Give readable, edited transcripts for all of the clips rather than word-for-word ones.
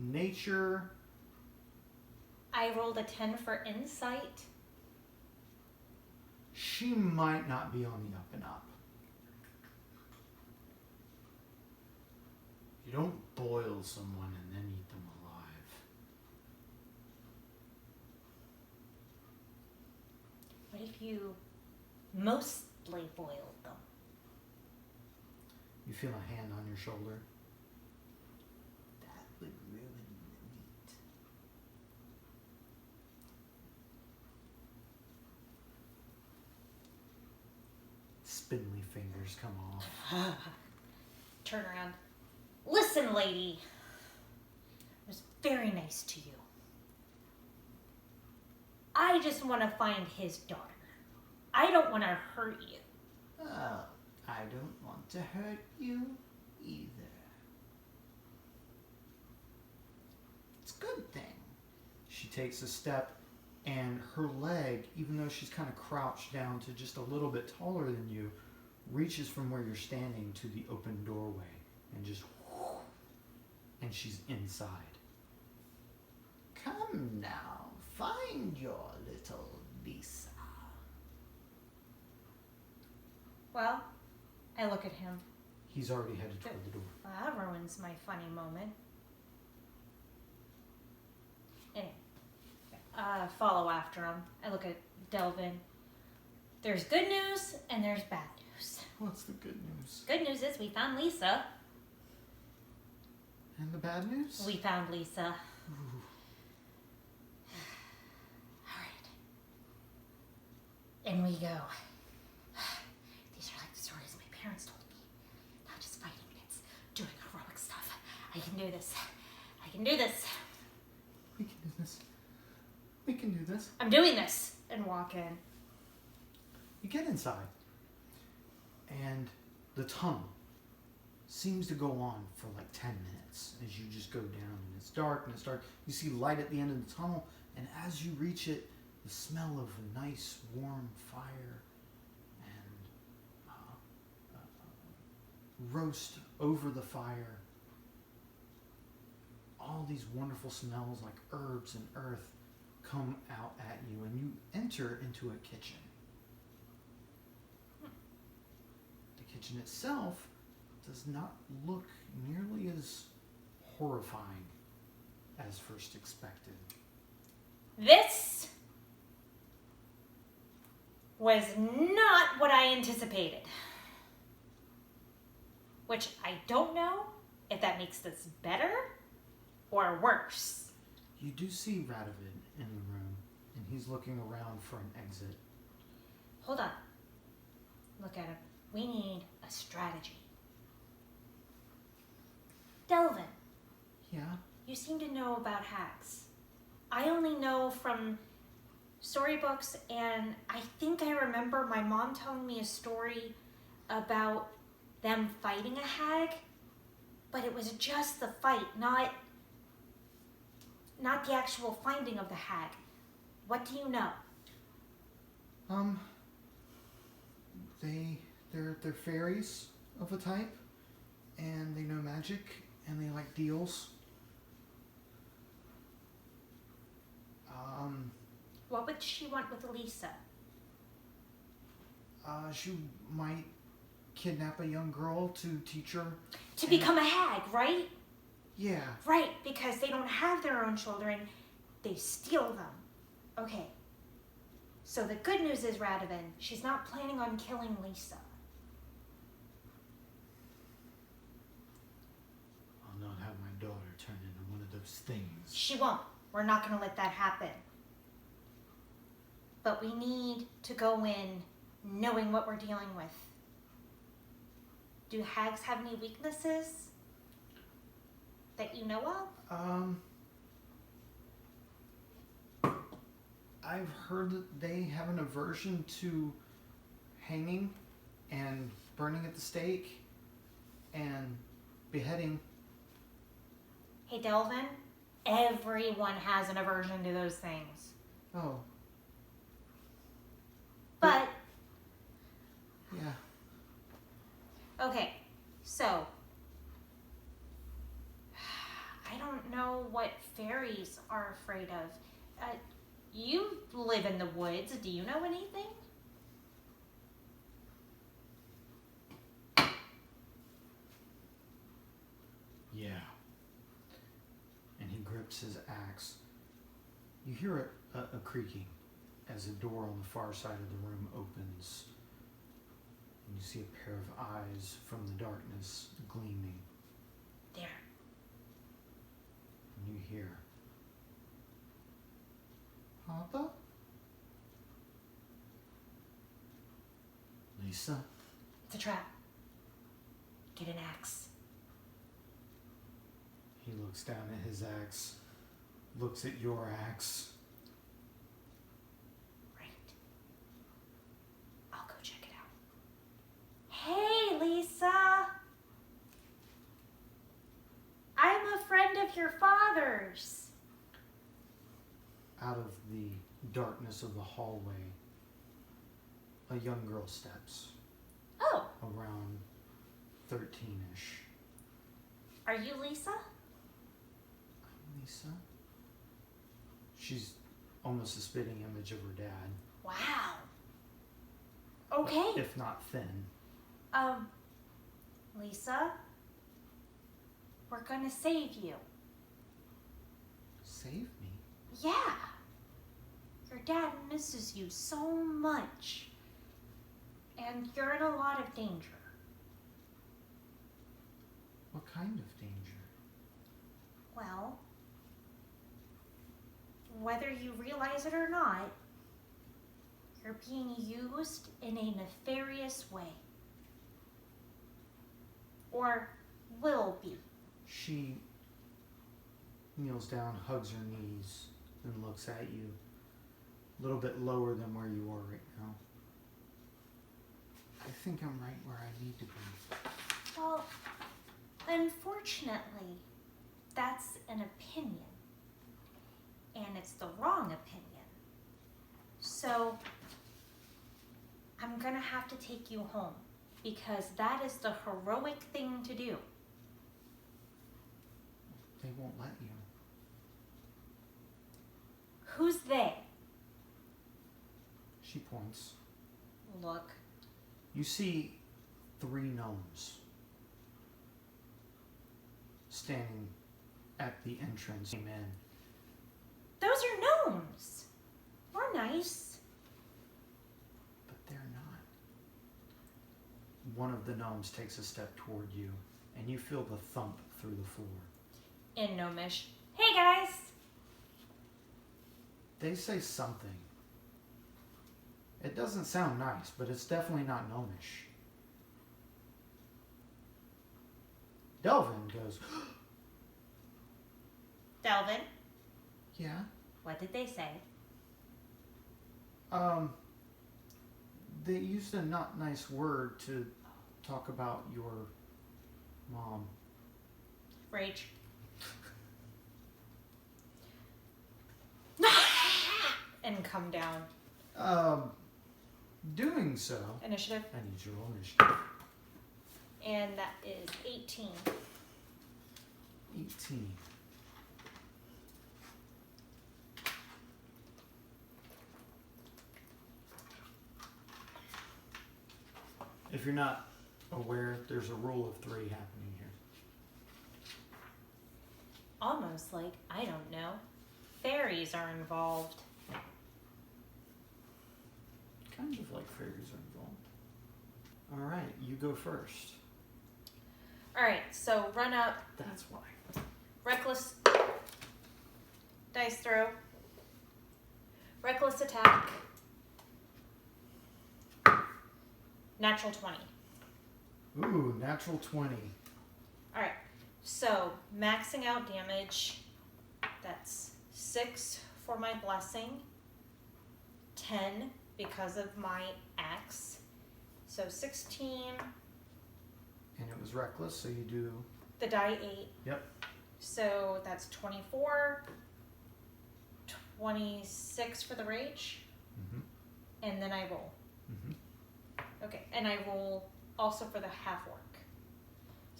nature. I rolled a 10 for insight. She might not be on the up and up. You don't boil someone and then eat them alive. What if you mostly boiled them? You feel a hand on your shoulder. That would ruin the meat. Spindly fingers come off. Turn around. Listen, lady. I was very nice to you. I just want to find his daughter. I don't want to hurt you. Oh, I don't want to hurt you either. It's a good thing. She takes a step and her leg, even though she's kind of crouched down to just a little bit taller than you, reaches from where you're standing to the open doorway and just and she's inside. Come now, find your little Lisa. Well, I look at him. He's already headed toward the door. Well, that ruins my funny moment. Anyway, follow after him. I look at Delvin. There's good news and there's bad news. What's the good news? Good news is we found Lisa. And the bad news? We found Lisa. Ooh. All right. In we go. These are like the stories my parents told me. Not just fighting, it's doing heroic stuff. I can do this. I can do this. We can do this. We can do this. I'm doing this. And walk in. You get inside. And the tunnel seems to go on for like 10 minutes as you just go down, and it's dark and it's dark. You see light at the end of the tunnel, and as you reach it, the smell of a nice warm fire and roast over the fire. All these wonderful smells like herbs and earth come out at you, and you enter into a kitchen. The kitchen itself does not look nearly as horrifying as first expected. This was not what I anticipated. Which I don't know if that makes this better or worse. You do see Radovid in the room, and he's looking around for an exit. Hold on. Look at him. We need a strategy. Delvin, Yeah? you seem to know about hags. I only know from storybooks, and I think I remember my mom telling me a story about them fighting a hag, but it was just the fight, not the actual finding of the hag. What do you know? They're fairies of a type, and they know magic, and they like deals. What would she want with Elisa? She might kidnap a young girl to teach her. To become a hag, right? Yeah. Right, because they don't have their own children, they steal them. Okay. So the good news is, Radovid, she's not planning on killing Lisa. I'll not have my daughter turn into one of those things. She won't. We're not going to let that happen. But we need to go in knowing what we're dealing with. Do hags have any weaknesses that you know of? I've heard that they have an aversion to hanging and burning at the stake and beheading. Hey, Delvin, everyone has an aversion to those things. Oh. But, Yeah. okay, so, I don't know what fairies are afraid of. You live in the woods. Do you know anything? Yeah. And he grips his axe. You hear a creaking as a door on the far side of the room opens. And you see a pair of eyes from the darkness gleaming. There. And you hear, Papa? Lisa? It's a trap. Get an axe. He looks down at his axe, looks at your axe. Right. I'll go check it out. Hey, Lisa! I'm a friend of your father's. Out of the darkness of the hallway, a young girl steps, Oh, around 13-ish. are you Lisa? Lisa? She's almost a spitting image of her dad. Wow. Okay. If not thin. Lisa, we're gonna save you. Save me? Yeah. Your dad misses you so much. And you're in a lot of danger. What kind of danger? Well, whether you realize it or not, you're being used in a nefarious way. Or will be. She kneels down, hugs her knees, and looks at you. A little bit lower than where you are right now. I think I'm right where I need to be. Well, unfortunately, that's an opinion. And it's the wrong opinion. So, I'm gonna have to take you home. Because that is the heroic thing to do. They won't let you. Who's they? She points. Look. You see 3 gnomes standing at the entrance. Came in. Those are gnomes. We're nice. But they're not. One of the gnomes takes a step toward you, and you feel the thump through the floor. In gnomish. Hey guys! They say something. It doesn't sound nice, but it's definitely not gnomish. Delvin goes, Delvin, yeah? what did they say? They used a not nice word to talk about your mom. Rage. And come down. Doing so, Initiative. I need your roll initiative. And that is 18. 18. If you're not aware, there's a rule of 3 happening here. Almost like, I don't know, fairies are involved. Kind of like fairies are involved. Alright, you go first. Alright, so run up. That's why. Reckless dice throw. Reckless attack. Natural 20. Ooh, natural 20. Alright, so maxing out damage. That's 6 for my blessing. 10 because of my axe. So 16. And it was reckless, so you do... The die 8. Yep. So that's 24. 26 for the rage. Mm-hmm. And then I roll. Mm-hmm. Okay, and I roll also for the half orc.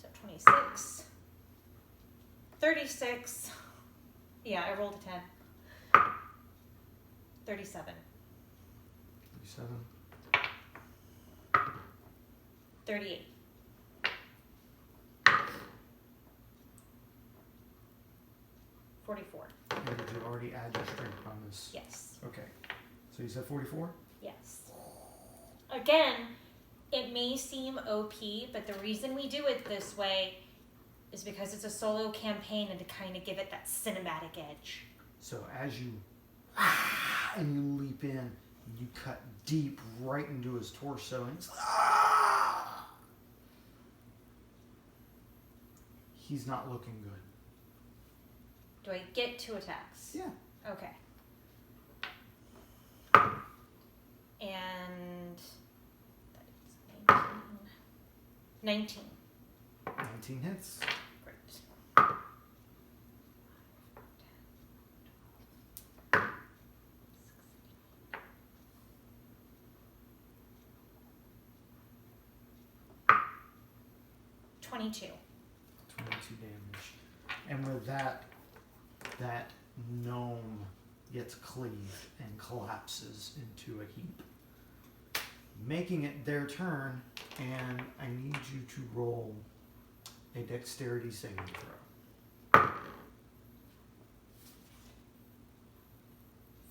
So 26, 36, Yeah, I rolled a 10. 37. 37. 38. 44. And did you already add your strength bonus? Yes. Okay. So you said 44? Yes. Again, it may seem OP, but the reason we do it this way is because it's a solo campaign and to kind of give it that cinematic edge. So as you and you leap in, you cut deep right into his torso, and he's not looking good. Do I get 2 attacks? Yeah. Okay. And that's 19. 19 hits. Great. 22. 22 damage. And with that gnome gets cleaved and collapses into a heap. Making it their turn, and I need you to roll a dexterity saving throw.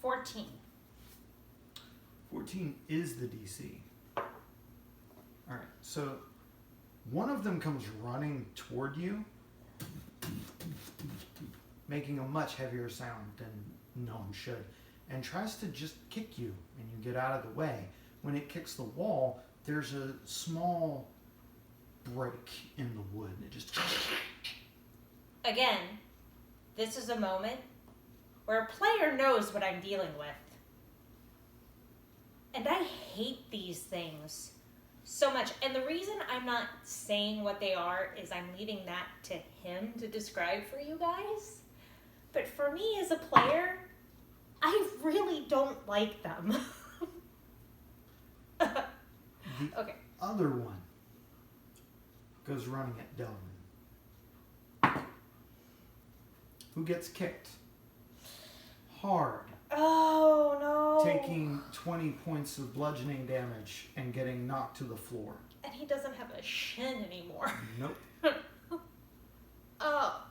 14. 14 is the DC. Alright, so one of them comes running toward you, making a much heavier sound than gnome should, and tries to just kick you, and you get out of the way. When it kicks the wall, there's a small break in the wood, and it just... Again, this is a moment where a player knows what I'm dealing with. And I hate these things so much. And the reason I'm not saying what they are is I'm leaving that to him to describe for you guys. But for me as a player, I really don't like them. The Okay. other one goes running at Delvin, who gets kicked hard, Oh, no. taking 20 points of bludgeoning damage and getting knocked to the floor. And he doesn't have a shin anymore. Nope. Oh.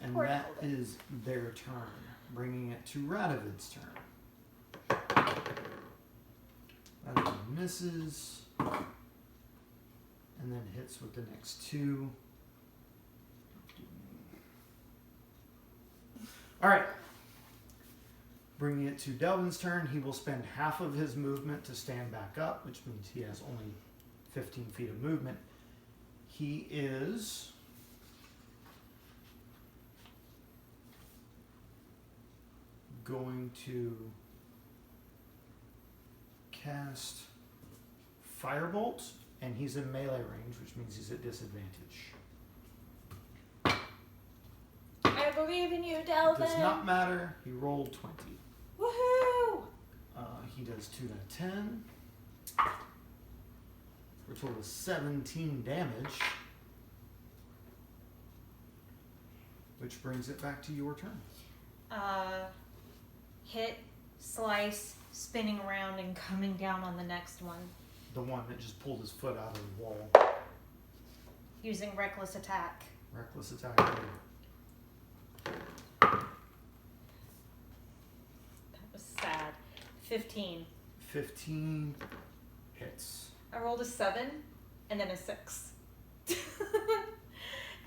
And Poor that Delvin. is their turn, bringing it to Radovid's turn. Radovid misses, and then hits with the next 2. Alright. Bringing it to Delvin's turn, he will spend half of his movement to stand back up, which means he has only 15 feet of movement. He is going to cast Firebolt, and he's in melee range, which means he's at disadvantage. I believe in you, Delvin. Does not matter. He rolled 20. Woohoo! He does 2 to 10. For a total of 17 damage. Which brings it back to your turn. Hit, slice, spinning around and coming down on the next one. The one that just pulled his foot out of the wall. Using reckless attack. Reckless attack. That was sad. 15. 15 hits. I rolled a 7 and then a 6.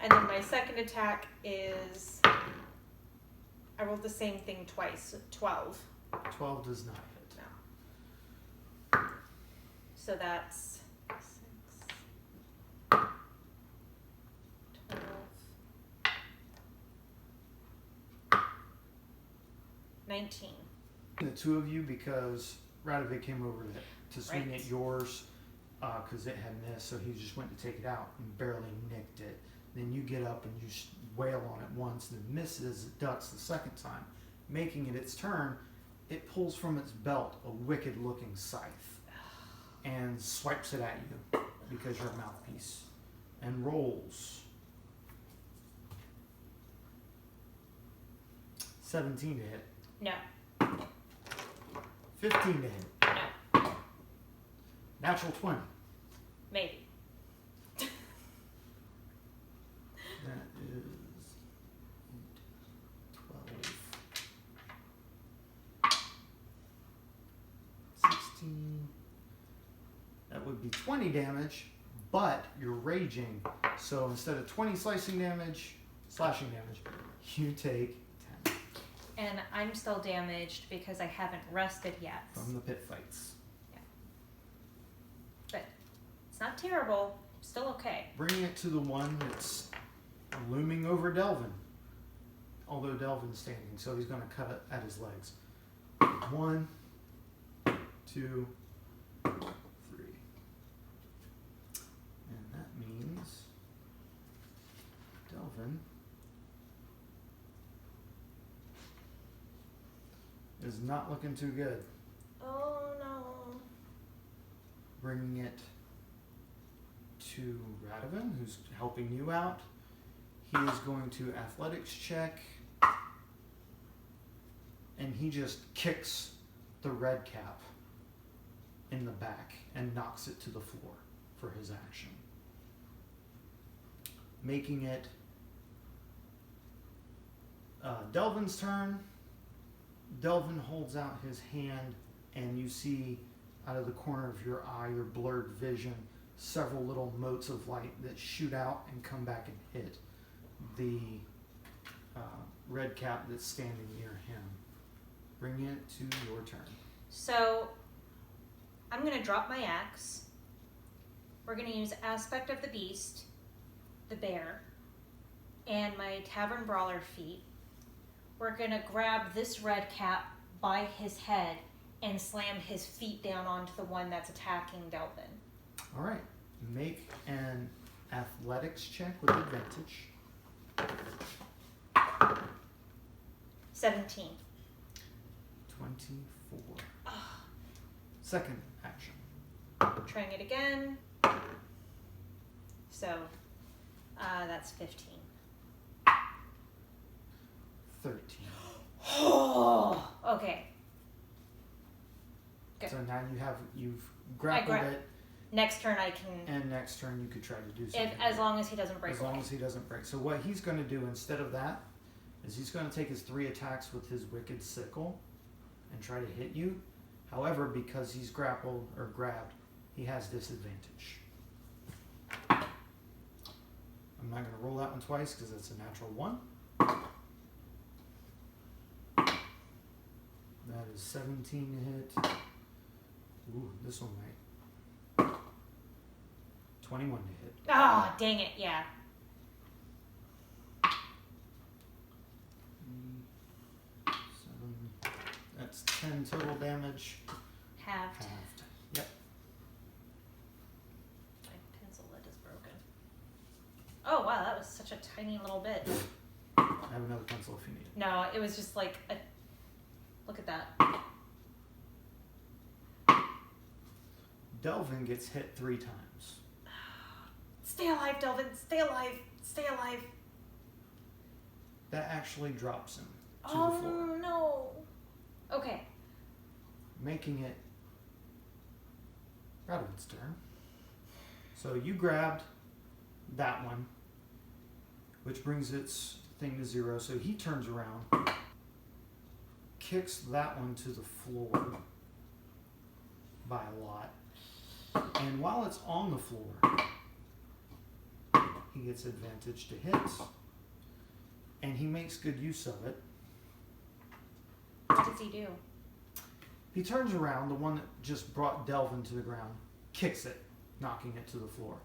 And then my second attack is... I rolled the same thing twice. 12. 12 does not hit. No. So that's 6, 12, 19. The two of you, because Radovid came over to swing Right. at yours, because it had missed, so he just went to take it out and barely nicked it. Then you get up and you wail on it once, then misses, it ducks the second time. Making it its turn, it pulls from its belt a wicked-looking scythe and swipes it at you because you're a mouthpiece, and rolls 17 to hit. No. 15 to hit. No. Natural 20. Maybe. That is 12. 16. That would be 20 damage, but you're raging. So instead of 20 slashing damage, you take 10 And I'm still damaged because I haven't rested yet. from the pit fights. But it's not terrible. Still okay. Bringing it to the one that's looming over Delvin. Although Delvin's standing, so he's going to cut it at his legs. 1, 2, 3. And that means Delvin is not looking too good. Oh no. Bringing it to Radovan, who's helping you out. He is going to athletics check, and he just kicks the red cap in the back and knocks it to the floor for his action. Making it Delvin's turn. Delvin holds out his hand, and you see out of the corner of your eye, your blurred vision, several little motes of light that shoot out and come back and hit the red cap that's standing near him. Bring it to your turn. So I'm going to drop my axe. We're going to use Aspect of the Beast, the bear, and my Tavern Brawler feat. We're going to grab this red cap by his head and slam his feet down onto the one that's attacking Delvin. All right. Make an athletics check with advantage. 17. 24. Second action. Trying it again. So that's 15. 13. Oh, okay. Good. So now you've grappled it, Next turn I can, and next turn you could try to do something. as long as he doesn't break As long away. as he doesn't break. So what he's going to do instead of that is he's going to take his 3 attacks with his wicked sickle and try to hit you. However, because he's grappled or grabbed, he has disadvantage. I'm not going to roll that one twice because it's a natural 1. That is 17 to hit. Ooh, this one might. 21 to hit. Oh, dang it, yeah. 7. That's 10 total damage. Halved. Halved. Yep. My pencil lid is broken. Oh, wow, that was such a tiny little bit. I have another pencil if you need it. No, it was just like a... Look at that. Delvin gets hit 3 times. Stay alive, Delvin. Stay alive. Stay alive. That actually drops him to the floor, Oh, no. Okay. making it Radowit's turn. So you grabbed that one, which brings its thing to 0. So he turns around, kicks that one to the floor by a lot. And while it's on the floor, he gets advantage to hits. And he makes good use of it. What does he do? He turns around, the one that just brought Delvin to the ground, kicks it, knocking it to the floor.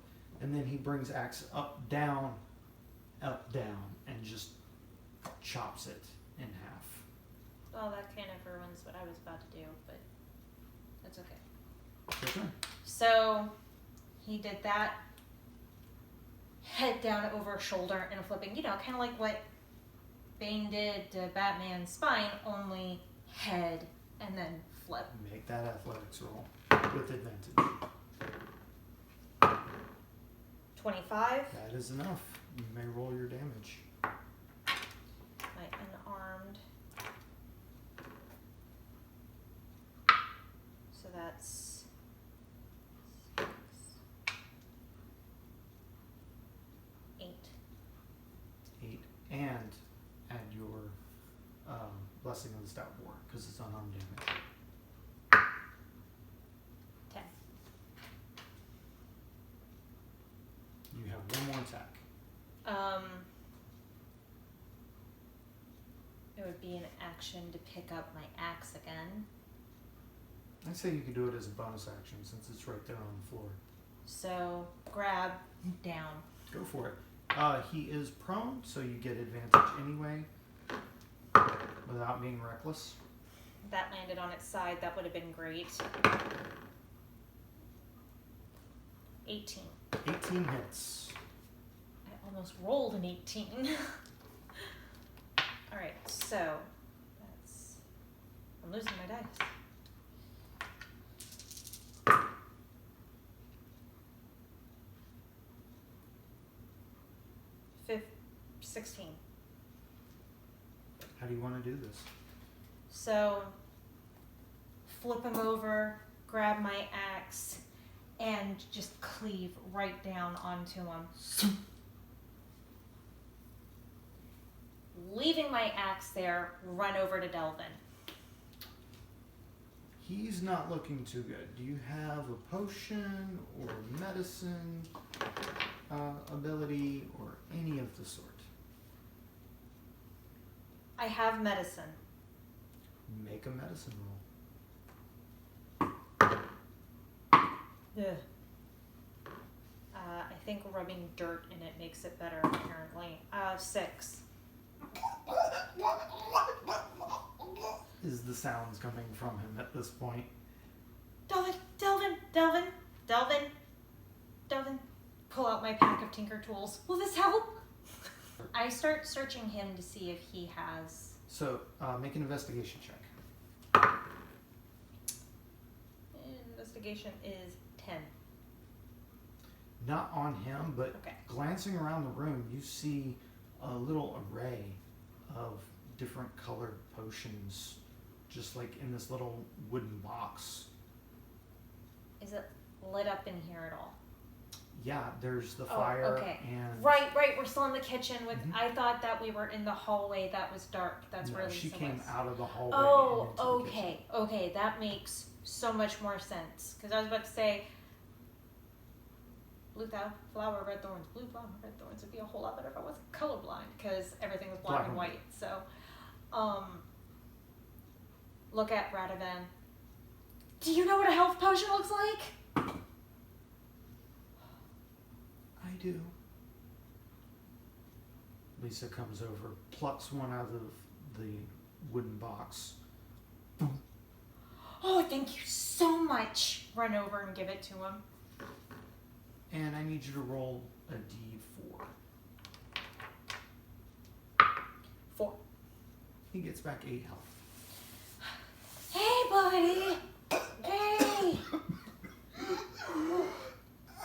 And then he brings axe up, down, and just chops it in half. Well, that kind of ruins what I was about to do, but that's okay. Your turn. So he did that, head down over shoulder and flipping, kind of like what Bane did to Batman's spine, only head and then flip. Make that athletics roll with advantage. 25. That is enough. You may roll your damage. My unarmed Blessing of the Stout Boar because it's unarmed damage. 10. You have one more attack. It would be an action to pick up my axe again. I'd say you could do it as a bonus action since it's right there on the floor. So grab down. Go for it. He is prone, so you get advantage anyway without being reckless. That landed on its side. That would have been great. 18. 18 hits. I almost rolled an 18. Alright, so that's... I'm losing my dice. 16. How do you want to do this? So, flip him over, grab my axe, and just cleave right down onto him. Leaving my axe there, run over to Delvin. He's not looking too good. Do you have a potion or medicine ability or any of the sort? I have medicine. Make a medicine roll. Ugh. I think rubbing dirt in it makes it better, apparently. 6. Is the sounds coming from him at this point? Delvin! Pull out my pack of tinker tools. Will this help? I start searching him to see if he has... So, make an investigation check. Investigation is 10. Not on him, but Okay. glancing around the room, you see a little array of different colored potions, just like in this little wooden box. Is it lit up in here at all? Yeah, there's the Oh, fire okay. and... Right, we're still in the kitchen with... Mhm. I thought that we were in the hallway that was dark. That's No, where Lisa she came was. out of the hallway. Oh, and into the kitchen. okay, that makes so much more sense. Because I was about to say, blue flower, red thorns. Blue flower, red thorns. It'd be a whole lot better if I wasn't colorblind, because everything was black and white. So, look at Radovan. Do you know what a health potion looks like? I do. Lisa comes over, plucks one out of the wooden box. Oh, thank you so much. Run over and give it to him. And I need you to roll a d4. 4. He gets back 8 health. Hey, buddy. Hey.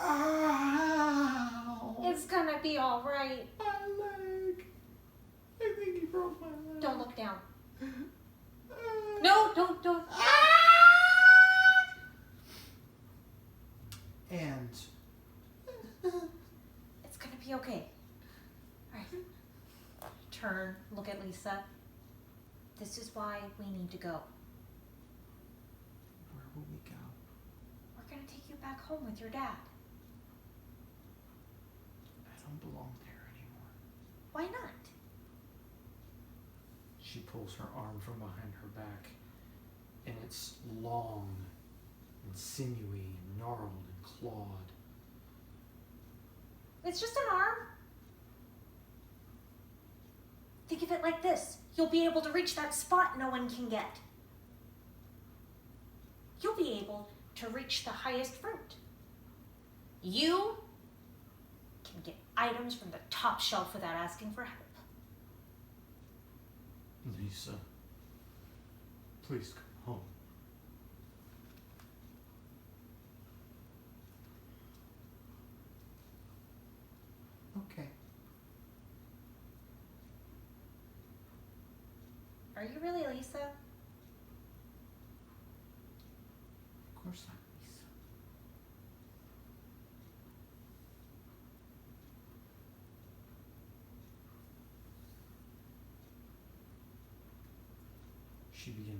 Ow! It's gonna be all right. My leg. I think he broke my leg. Don't look down. No, don't. And It's gonna be okay. All right. Turn. Look at Lisa. This is why we need to go. where will we go? We're gonna take you back home with your dad. I don't belong there anymore. Why not? She pulls her arm from behind her back, and it's long and sinewy and gnarled and clawed. It's just an arm. Think of it like this. You'll be able to reach that spot no one can get. You'll be able to reach the highest fruit. You can get items from the top shelf without asking for help. Lisa, please come home. Okay. Are you really Lisa? Of course I'm Lisa.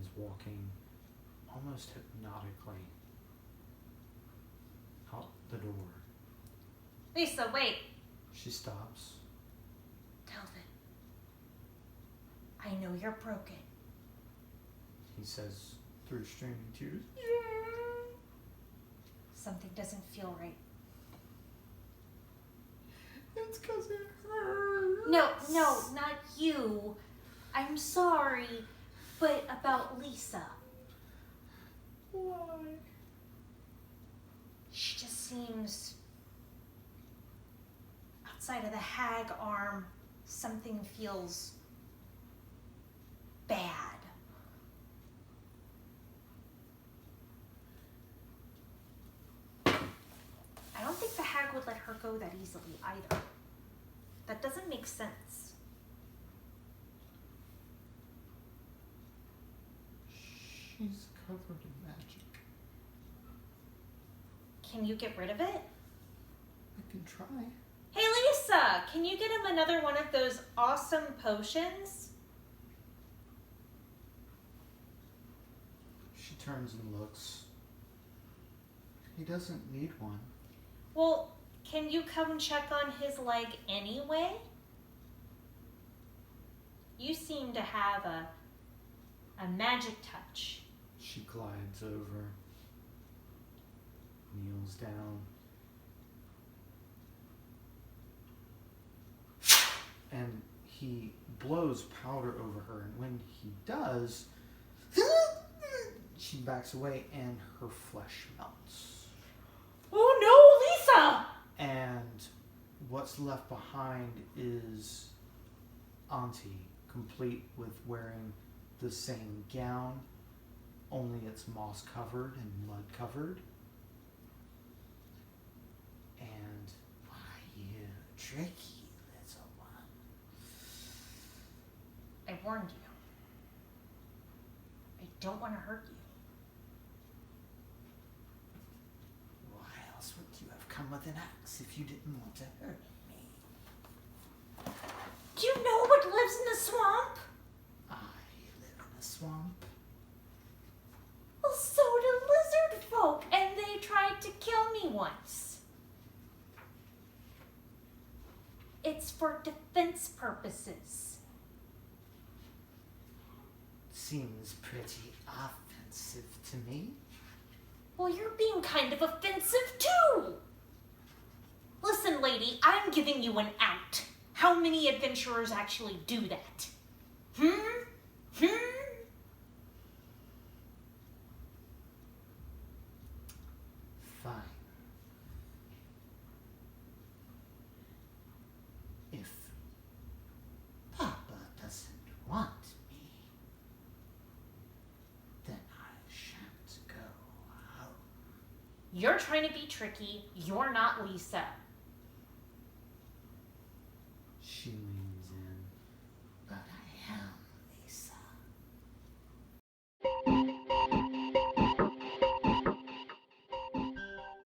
begins walking almost hypnotically out the door. Lisa, wait. She stops. Delvin, I know you're broken. He says through streaming tears, Something doesn't feel right. "It's 'cause it hurts." No, not you. I'm sorry, but about Lisa. Why? She just seems... Outside of the hag arm, something feels... bad. I don't think the hag would let her go that easily either. That doesn't make sense. She's covered in magic. Can you get rid of it? I can try. Hey Lisa, can you get him another one of those awesome potions? She turns and looks. He doesn't need one. Well, can you come check on his leg anyway? You seem to have a magic touch. She glides over, kneels down, and he blows powder over her, and when he does, she backs away and her flesh melts. Oh no, Lisa! And what's left behind is Auntie, complete with wearing the same gown, only it's moss covered and mud covered. And why you tricky little one? I warned you. I don't want to hurt you. Why else would you have come with an axe if you didn't want to hurt me? Do you know what lives in the swamp? I live in a swamp. Well, so do lizard folk, and they tried to kill me once. It's for defense purposes. Seems pretty offensive to me. Well, you're being kind of offensive too. Listen, lady, I'm giving you an out. How many adventurers actually do that? Fine. If Papa doesn't want me, then I shan't go home. You're trying to be tricky. You're not Lisa. She leans